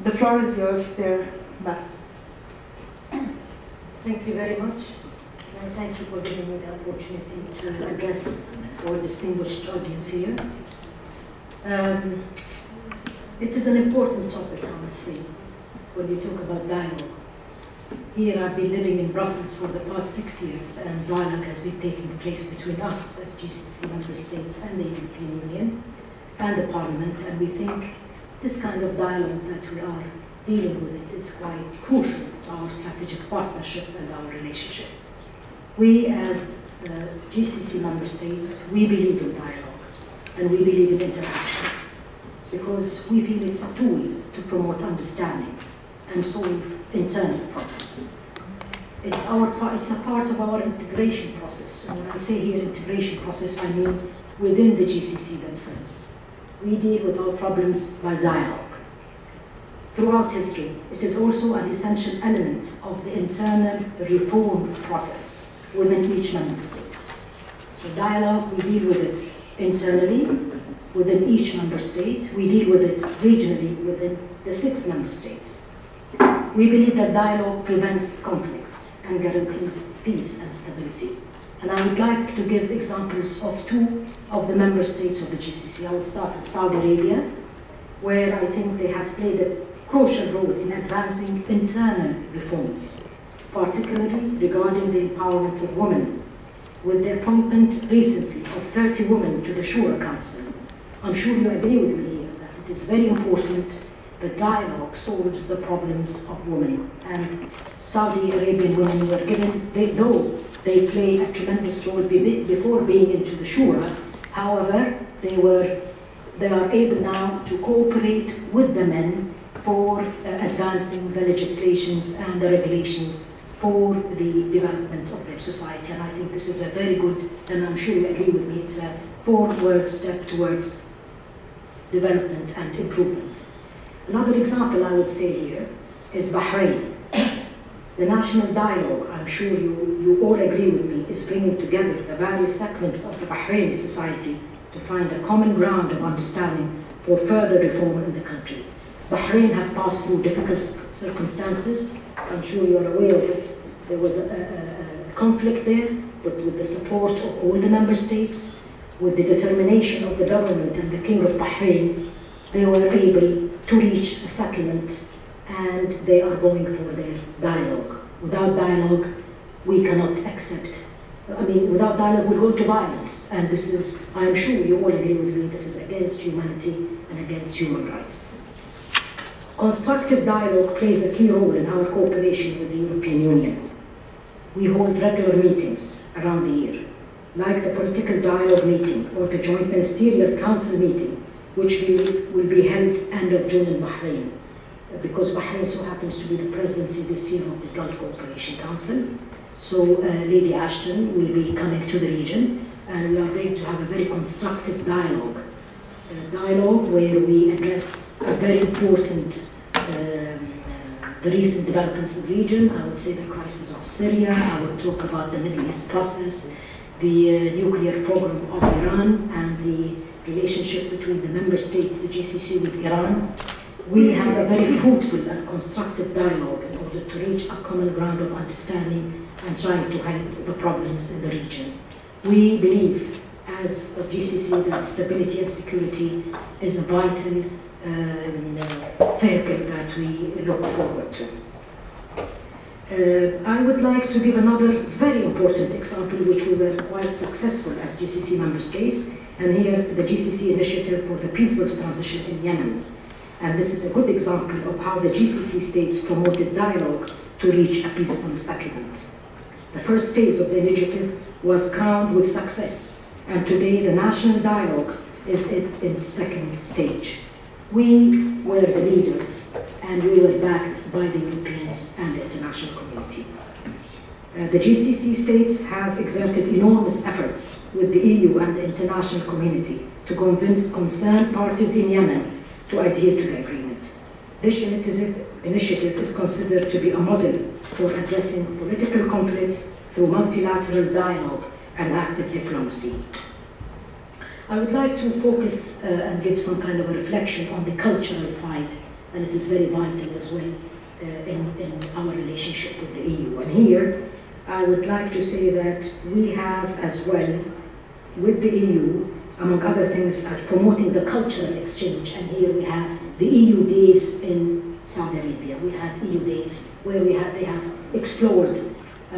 The floor is yours, dear Ambassador. Thank you very much. And thank you for giving me the opportunity to address our distinguished audience here. It is an important topic, I must say, when we talk about dialogue. Here I've been living in Brussels for the past 6 years, and dialogue has been taking place between us as GCC member states and the European Union and the Parliament, and we think this kind of dialogue that we are dealing with it is quite crucial to our strategic partnership and our relationship. We as GCC member states, we believe in dialogue and we believe in interaction because we feel it's a tool to promote understanding and solve internal problems. It's a part of our integration process. And when I say here integration process, I mean within the GCC themselves. We deal with our problems by dialogue. Throughout history, it is also an essential element of the internal reform process within each member state. So dialogue, we deal with it internally within each member state. We deal with it regionally within the 6 member states. We believe that dialogue prevents conflicts and guarantees peace and stability. And I would like to give examples of 2 of the member states of the GCC. I would start with Saudi Arabia, where I think they have played a crucial role in advancing internal reforms, particularly regarding the empowerment of women, with the appointment recently of 30 women to the Shura Council. I'm sure you agree with me here that it is very important that dialogue solves the problems of women. And Saudi Arabian women were given, though they play a tremendous role before being into the Shura, however, they are able now to cooperate with the men for advancing the legislations and the regulations for the development of their society. And I think this is a very good, and I'm sure you agree with me, it's a forward step towards development and improvement. Another example I would say here is Bahrain. The national dialogue, I'm sure you all agree with me, is bringing together the various segments of the Bahraini society to find a common ground of understanding for further reform in the country. Bahrain have passed through difficult circumstances. I'm sure you are aware of it. There was a conflict there, but with the support of all the member states, with the determination of the government and the King of Bahrain, they were able to reach a settlement, and they are going for their dialogue. Without dialogue, we cannot accept. Without dialogue, we'll go to violence. And this is, I'm sure you all agree with me, this is against humanity and against human rights. Constructive dialogue plays a key role in our cooperation with the European Union. We hold regular meetings around the year, like the political dialogue meeting or the joint ministerial council meeting, which will be held end of June in Bahrain, because Bahrain so happens to be the presidency this year of the Gulf Cooperation Council. So Lady Ashton will be coming to the region, and we are going to have a very constructive dialogue where we address a very important, the recent developments in the region. I would say the crisis of Syria. I would talk about the Middle East process, the nuclear program of Iran, and the relationship between the member states, the GCC with Iran. We have a very fruitful and constructive dialogue in order to reach a common ground of understanding and trying to help the problems in the region. We believe as a GCC that stability and security is a vital vehicle that we look forward to. I would like to give another very important example which we were quite successful as GCC member states, and here the GCC initiative for the peaceful transition in Yemen. And this is a good example of how the GCC states promoted dialogue to reach a peaceful settlement. The first phase of the initiative was crowned with success, and today the national dialogue is in its second stage. We were the leaders, and we were backed by the Europeans and the international community. The GCC states have exerted enormous efforts with the EU and the international community to convince concerned parties in Yemen to adhere to the agreement. This initiative is considered to be a model for addressing political conflicts through multilateral dialogue and active diplomacy. I would like to focus and give some kind of a reflection on the cultural side and it is very vital as well in our relationship with the EU. And here, I would like to say that we have as well, with the EU, among other things, are promoting the cultural exchange. And here we have the EU days in Saudi Arabia. We had EU days where they have explored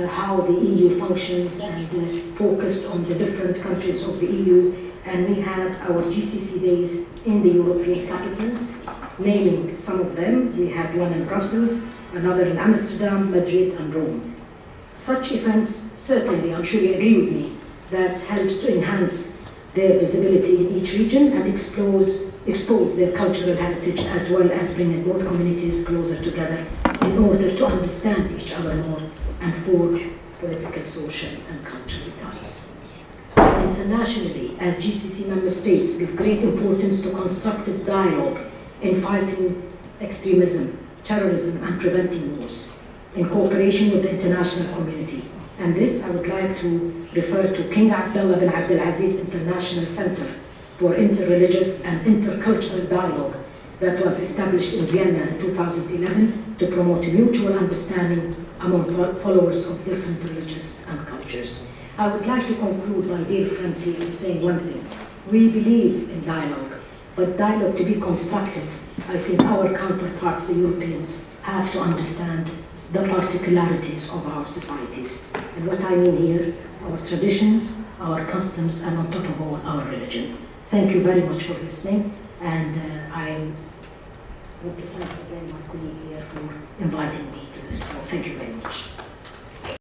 how the EU functions and focused on the different countries of the EU. And we had our GCC days in the European capitals, naming some of them. We had one in Brussels, another in Amsterdam, Madrid, and Rome. Such events, certainly, I'm sure you agree with me, that helps to enhance their visibility in each region and expose their cultural heritage, as well as bringing both communities closer together in order to understand each other more and forge political, social, and cultural ties. Internationally, as GCC member states give great importance to constructive dialogue in fighting extremism, terrorism, and preventing wars, in cooperation with the international community. And this, I would like to refer to King Abdullah bin Abdulaziz International Center for Interreligious and Intercultural Dialogue that was established in Vienna in 2011 to promote mutual understanding among followers of different religions and cultures. I would like to conclude, my dear friends, here in saying one thing. We believe in dialogue, but dialogue to be constructive, I think our counterparts, the Europeans, have to understand the particularities of our societies. And what I mean here, our traditions, our customs, and on top of all, our religion. Thank you very much for listening, and I want to thank again my colleague here for inviting me to this talk. Thank you very much.